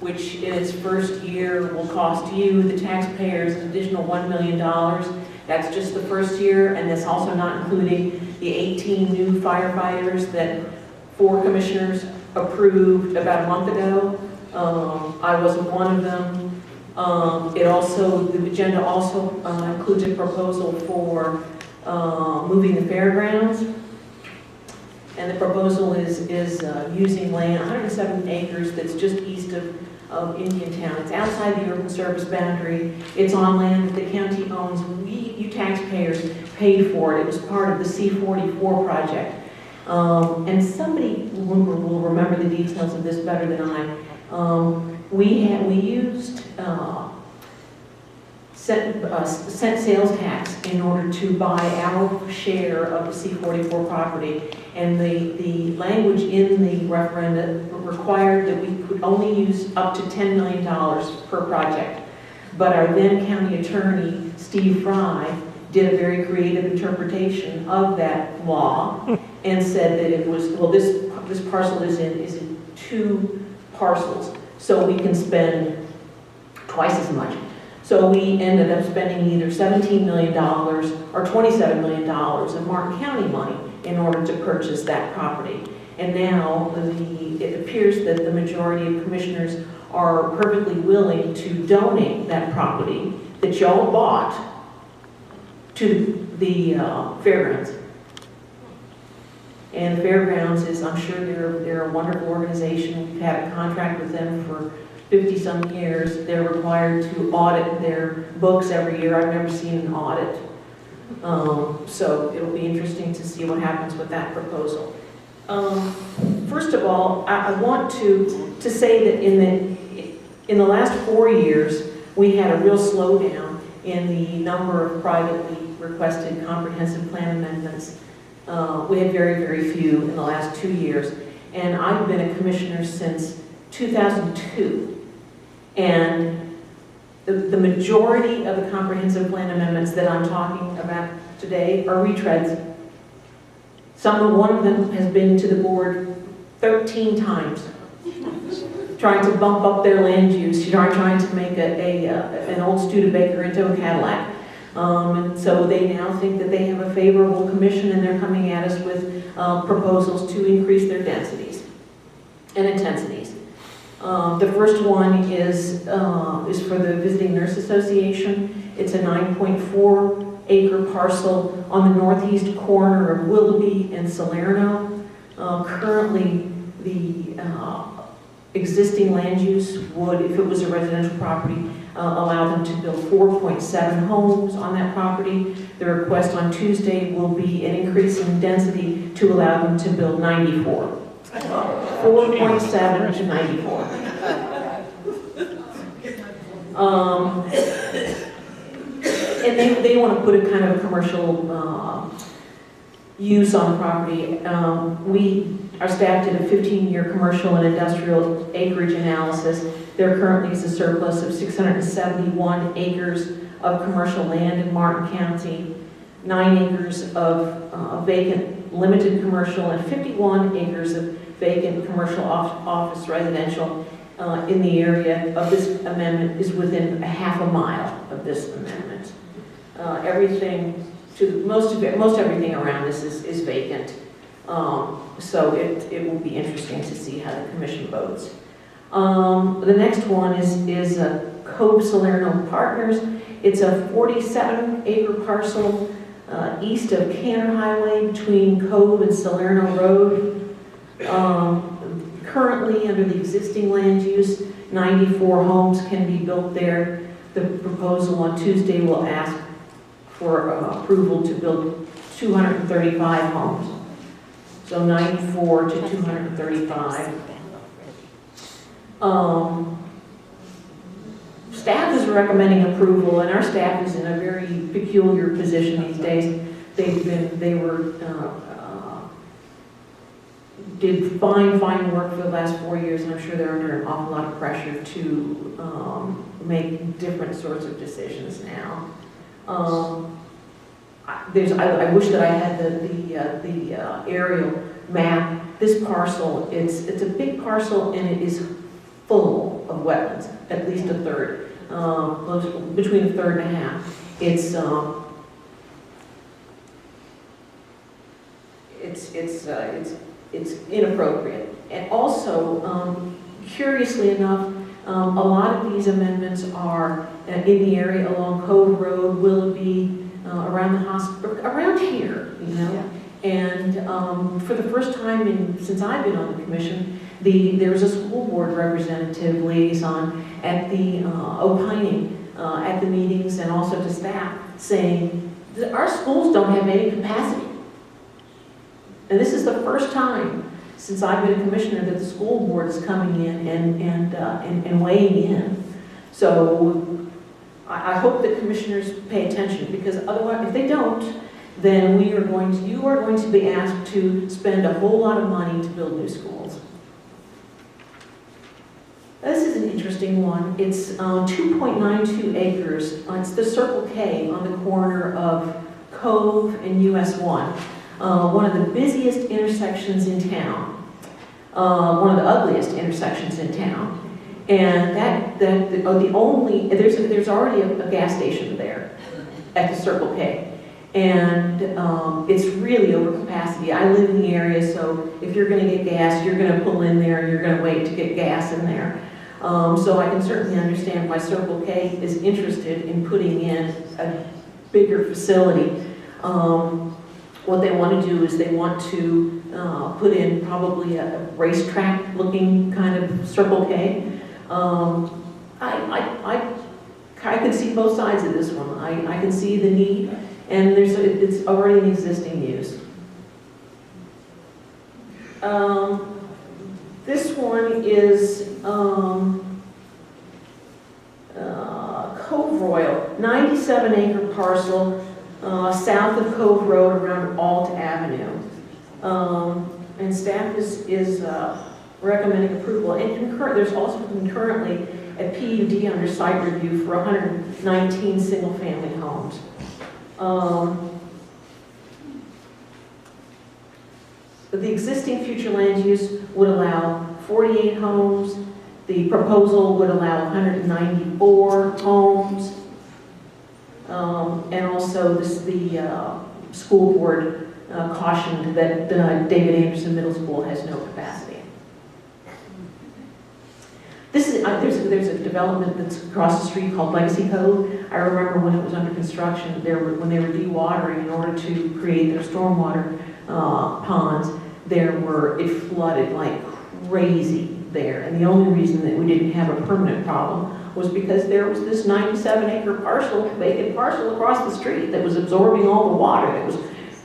which in its first year will cost you, the taxpayers, an additional $1 million. That's just the first year, and that's also not including the 18 new firefighters that 4 commissioners approved about a month ago. I wasn't one of them. The agenda also includes a proposal for moving the fairgrounds. And the proposal is using land, 107 acres that's just east of Indiantown. It's outside the urban service boundary. It's on land that the county owns. You taxpayers paid for it. It was part of the C-44 project. And somebody will remember the details of this better than I. We used sent sales tax in order to buy our share of the C-44 property, and the language in the referendum required that we could only use up to $10 million per project. But our then county attorney, Steve Fry, did a very creative interpretation of that law and said that it was, well, this parcel is in 2 parcels, so we can spend twice as much. So we ended up spending either $17 million or $27 million of Martin County money in order to purchase that property. And now it appears that the majority of commissioners are perfectly willing to donate that property that y'all bought to the fairgrounds. And the fairgrounds is, I'm sure they're a wonderful organization. We've had a contract with them for 50-some years. They're required to audit their books every year. I've never seen an audit. So it'll be interesting to see what happens with that proposal. First of all, I want to say that in the last 4 years, we had a real slowdown in the number of privately requested comprehensive plan amendments. We had very, very few in the last 2 years. And I've been a commissioner since 2002. And the majority of the comprehensive plan amendments that I'm talking about today are retreads. One of them has been to the board 13 times, trying to bump up their land use, trying to make an old Studebaker into a Cadillac. And so they now think that they have a favorable commission, and they're coming at us with proposals to increase their densities and intensities. The first one is for the Visiting Nurse Association. It's a 9.4 acre parcel on the northeast corner of Willoughby and Salerno. Currently, the existing land use would, if it was a residential property, allow them to build 4.7 homes on that property. The request on Tuesday will be an increase in density to allow them to build 94. 4.7 to 94. And they want to put a kind of a commercial use on the property. Our staff did a 15-year commercial and industrial acreage analysis. There currently is a surplus of 671 acres of commercial land in Martin County, 9 acres of vacant limited commercial, and 51 acres of vacant commercial office residential in the area of this amendment is within a half a mile of this amendment. Most everything around this is vacant. So it will be interesting to see how the commission votes. The next one is Cove Salerno Partners. It's a 47-acre parcel east of Canner Highway between Cove and Salerno Road. Currently, under the existing land use, 94 homes can be built there. The proposal on Tuesday will ask for approval to build 235 homes. So 94 to 235. Staff is recommending approval, and our staff is in a very peculiar position these days. Did fine work for the last 4 years, and I'm sure they're under an awful lot of pressure to make different sorts of decisions now. I wish that I had the aerial map. This parcel, it's a big parcel, and it is full of wetlands, at least a third, between a third and a half. It's inappropriate. And also, curiously enough, a lot of these amendments are in the area along Cove Road, Willoughby, around the hospital, around here, you know. Yeah. And for the first time since I've been on the commission, there's a school board representative liaison at the opining at the meetings and also to staff saying that our schools don't have any capacity. And this is the first time since I've been a commissioner that the school board is coming in and weighing in. So I hope that commissioners pay attention, because otherwise, if they don't, then you are going to be asked to spend a whole lot of money to build new schools. This is an interesting one. It's 2.92 acres. It's the Circle K on the corner of Cove and US 1. One of the busiest intersections in town. One of the ugliest intersections in town. And there's already a gas station there at the Circle K. And it's really over capacity. I live in the area, so if you're going to get gas, you're going to pull in there and you're going to wait to get gas in there. So I can certainly understand why Circle K is interested in putting in a bigger facility. What they want to do is they want to put in probably a racetrack looking kind of Circle K. I can see both sides of this one. I can see the need, and it's already an existing use. This one is Cove Royal, 97-acre parcel south of Cove Road around Alt Avenue. And staff is recommending approval. And there's also currently a PUD under site review for 119 single-family homes. The existing future land use would allow 48 homes. The proposal would allow 194 homes. And also the school board cautioned that David Anderson Middle School has no capacity. There's a development that's across the street called Legacy Cove. I remember when it was under construction, when they were dewatering in order to create their stormwater ponds, it flooded like crazy there. And the only reason that we didn't have a permanent problem was because there was this 97-acre vacant parcel across the street that was absorbing all the water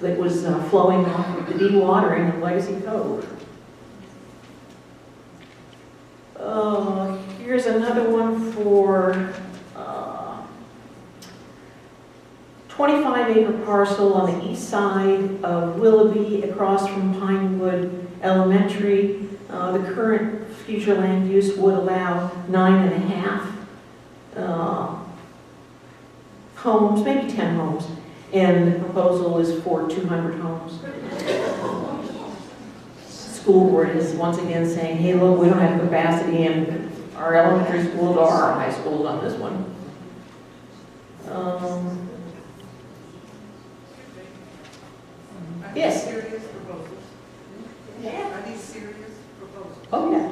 that was flowing off with the dewatering of Legacy Cove. Here's another one for 25-acre parcel on the east side of Willoughby, across from Pinewood Elementary. The current future land use would allow 9.5 homes, maybe 10 homes, and the proposal is for 200 homes. School board is once again saying, hey, look, we don't have capacity in our elementary schools or our high schools on this one. Yes? Serious proposals? Yeah. Are these serious proposals? Oh, yeah.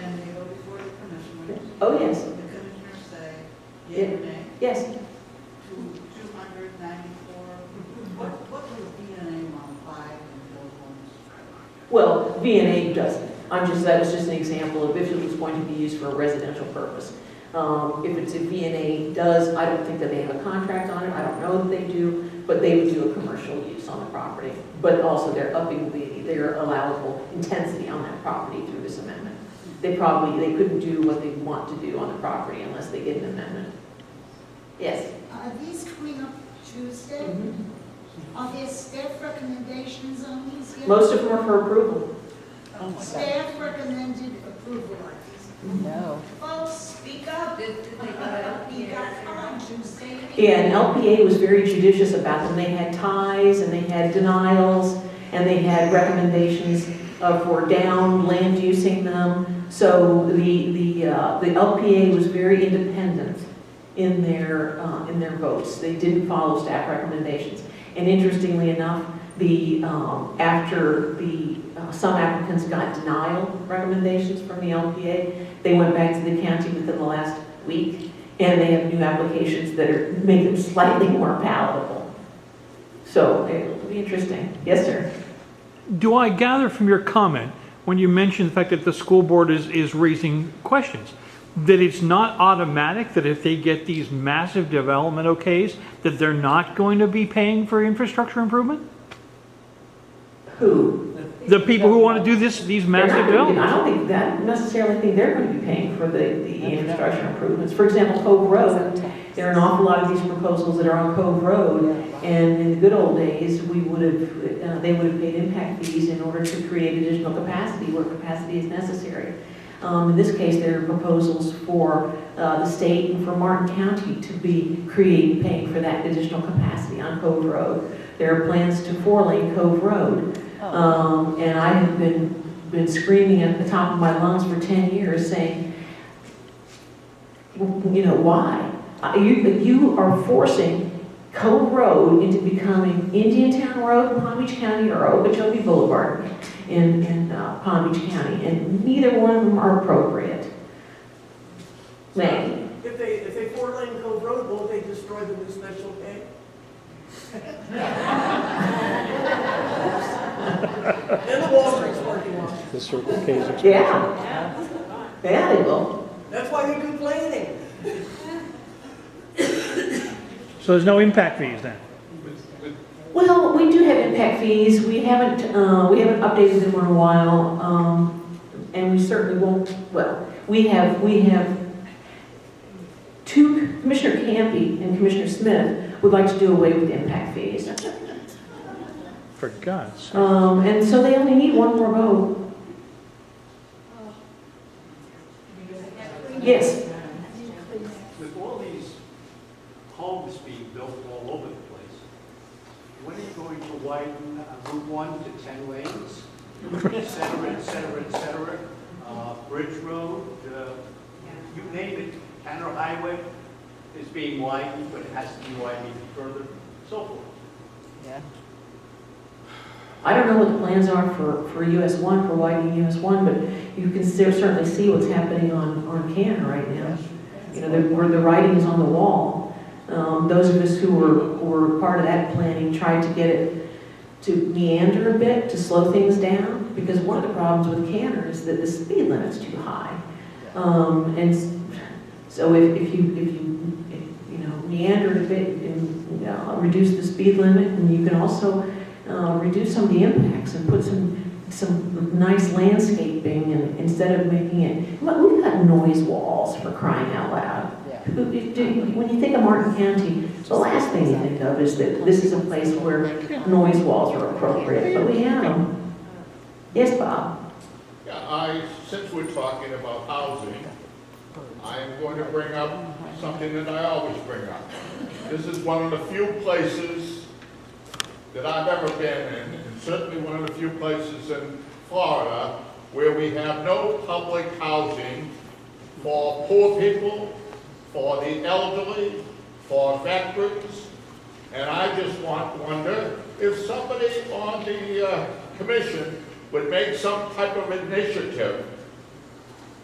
And they go before the commissioners? Oh, yes. The commissioners say, yea or nay? Yes. To 294? What will V&A modify in those homes? Well, V&A doesn't. That was just an example of if it was going to be used for a residential purpose. If V&A does, I don't think that they have a contract on it. I don't know that they do, but they would do a commercial use on the property. But also they're upping their allowable intensity on that property through this amendment. They couldn't do what they want to do on the property unless they get an amendment. Yes? Are these coming up Tuesday? Mm-hmm. Are there staff recommendations on these yet? Most of them are for approval. Staff recommended approval of these. No. Folks, speak up. You got on Tuesday. Yeah, and LPA was very judicious about them. They had ties, and they had denials, and they had recommendations. for down land using them. So the LPA was very independent in their votes. They didn't follow staff recommendations. And interestingly enough, after some applicants got denial recommendations from the LPA, they went back to the county within the last week, and they have new applications that make them slightly more palatable. So it'll be interesting. Yes, sir. Do I gather from your comment, when you mentioned the fact that the school board is raising questions, that it's not automatic that if they get these massive development okays, that they're not going to be paying for infrastructure improvement? Who? The people who want to do these massive developments? I don't think that necessarily think they're going to be paying for the infrastructure improvements. For example, Cove Road, there are an awful lot of these proposals that are on Cove Road, and in the good old days, they would have paid impact fees in order to create additional capacity where capacity is necessary. In this case, there are proposals for the state and for Martin County to be paying for that additional capacity on Cove Road. There are plans to 4-lane Cove Road. And I have been screaming at the top of my lungs for 10 years saying, you know, why? You are forcing Cove Road into becoming Indiantown Road in Palm Beach County or Okeechobee Boulevard in Palm Beach County, and neither one of them are appropriate. Maggie? If they 4-lane Cove Road, won't they destroy the new special K? And the Walgreens parking lot. The Circle K's expansion. Yeah. Yeah, they will. That's why they do planning. So there's no impact fees then? Well, we do have impact fees. We haven't updated them in a while, and we certainly won't. Well, we have Commissioner Campy and Commissioner Smith would like to do away with the impact fees, For God's sake. and so they only need one more vote. Yes. With all these homes being built all over the place, when are you going to widen Route 1 to 10 lanes? Et cetera, et cetera, et cetera. Bridge Road, you name it. Tanner Highway is being widened, but it has to be widened even further, so forth. I don't know what the plans are for US 1, for widening US 1, but you can certainly see what's happening on Cannon right now. You know, where the writing is on the wall. Those of us who were part of that planning tried to get it to meander a bit, to slow things down, because one of the problems with Cannon is that the speed limit's too high. And so if you meander a bit and reduce the speed limit, and you can also reduce some of the impacts and put some nice landscaping, and instead of making it, we've got noise walls, for crying out loud. When you think of Martin County, the last thing you think of is that this is a place where noise walls are appropriate, but we have them. Yes, Bob? Yeah, since we're talking about housing, I am going to bring up something that I always bring up. This is one of the few places that I've ever been in, and certainly one of the few places in Florida, where we have no public housing for poor people, for the elderly, for veterans, and I just wonder if somebody on the commission would make some type of initiative,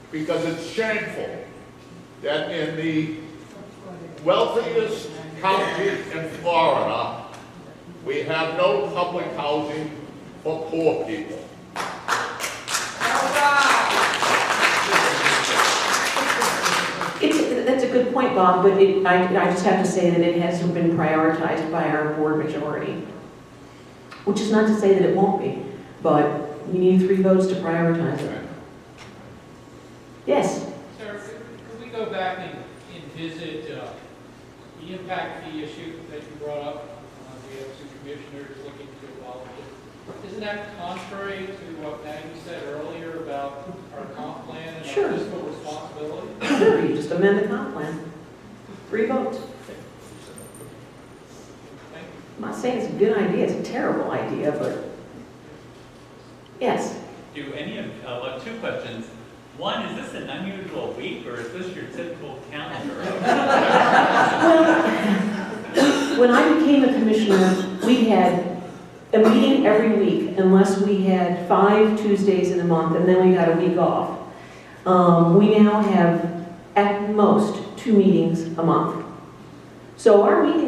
because it's shameful that in the wealthiest county in Florida, we have no public housing for poor people. That's a good point, Bob, but I just have to say that it hasn't been prioritized by our board majority. Which is not to say that it won't be, but you need 3 votes to prioritize it. Yes? Sarah, could we go back and visit the impact fee issue that you brought up? We have 2 commissioners looking to abolish it. Isn't that contrary to what Maggie said earlier about our comp plan and Sure. our fiscal responsibility? Sure, you just amend the comp plan. 3 votes. Thank you. I'm not saying it's a good idea, it's a terrible idea, but yes. you any of, well, two questions. One, is this an unusual week, or is this your typical calendar? When I became a commissioner, we had a meeting every week unless we had 5 Tuesdays in a month, and then we got a week off. We now have at most 2 meetings a month. So our meetings